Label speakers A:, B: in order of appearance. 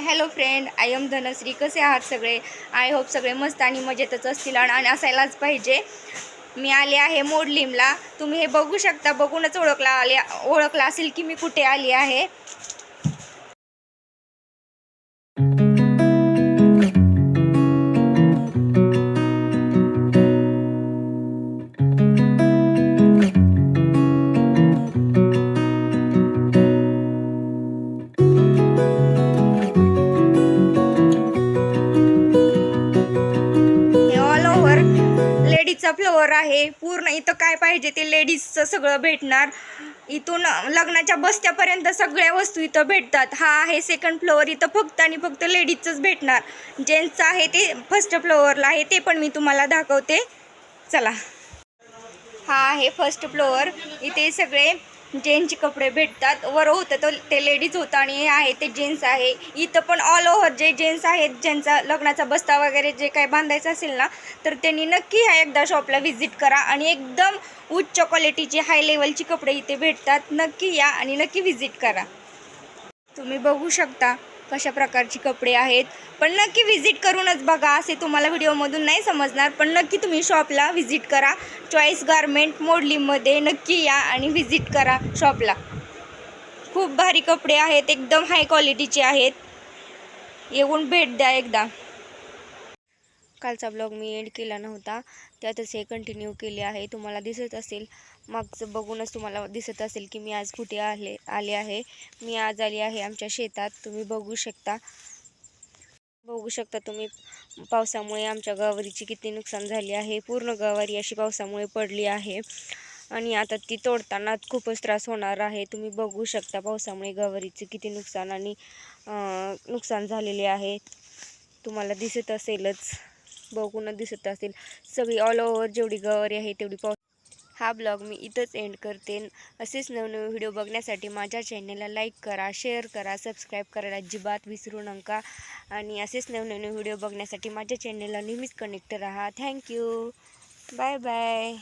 A: Hello friend, I am Dhanashree. कसे आहात सगळे? आय होप सगळे मस्त आणि मजेतच असतील आणि असायलाच पाहिजे. मी आले आहे मोडलीमला. तुम्ही हे बघू शकता, बघूनच ओळखला असेल की मी कुठे आली आहे. लेडीजचा फ्लोअर आहे. पूर्ण इथं काय पाहिजे ते लेडीजचं सगळं भेटणार. इथून लग्नाच्या बस्त्यापर्यंत सगळ्या वस्तू इथं भेटतात. हा आहे सेकंड फ्लोअर. इथं फक्त आणि फक्त लेडीजचंच भेटणार. जेंट्सचं आहे ते फर्स्ट फ्लोअरला आहे, ते पण मी तुम्हाला दाखवते. चला. हा आहे फर्स्ट फ्लोअर. इथे सगळे जेंट्सचे कपडे भेटतात. वर होतं तर ते लेडीज होतं आणि हे आहे ते जेंट्स आहे. इथं पण ऑल ओव्हर जे जेंट्स आहेत, ज्यांचा लग्नाचा बस्ता वगैरे जे काही बांधायचं असेल ना, तर त्यांनी नक्की ह्या एकदा शॉपला व्हिजिट करा. आणि एकदम उच्च क्वालिटीचे हाय लेवलचे कपडे इथे भेटतात. नक्की या आणि नक्की व्हिजिट करा. तुम्ही बघू शकता कशा प्रकारचे कपडे आहेत. पण नक्की व्हिजिट करूनच बघा, असे तुम्हाला व्हिडिओमधून नाही समजणार. पण नक्की तुम्ही शॉपला व्हिजिट करा. चॉईस गारमेंट मोडलीमध्ये नक्की या आणि व्हिजिट करा शॉपला. खूप भारी कपडे आहेत, एकदम हाय क्वालिटीचे आहेत. येऊन भेट द्या एकदा. कालचा ब्लॉग मी एंड केला नव्हता, त्यातच हे कंटिन्यू केले आहे. तुम्हाला दिसत असेल, मागचं बघूनच तुम्हाला दिसत असेल की मी आज कुठे आले आहे. मी आज आली आहे आमच्या शेतात. तुम्ही बघू शकता तुम्ही पावसामुळे आमच्या गवारीची किती नुकसान झाली आहे. पूर्ण गवारी अशी पावसामुळे पडली आहे आणि आता ती तोडताना खूपच त्रास होणार आहे. तुम्ही बघू शकता पावसामुळे गवारीचे किती नुकसान झालेले आहे. तुम्हाला दिसत असेलच, बघूनच दिसत असेल. सगळी ऑल ओव्हर जेवढी गवारी आहे तेवढी हा ब्लॉग मी इथंच एंड करते. असेच नवनवे व्हिडिओ बघण्यासाठी माझ्या चॅनलला लाईक करा, शेअर करा, सबस्क्राईब करायला अजिबात विसरू नका. आणि असेच नवनवे व्हिडिओ बघण्यासाठी माझ्या चॅनलला नेहमीच कनेक्ट राहा. थँक्यू. Bye bye.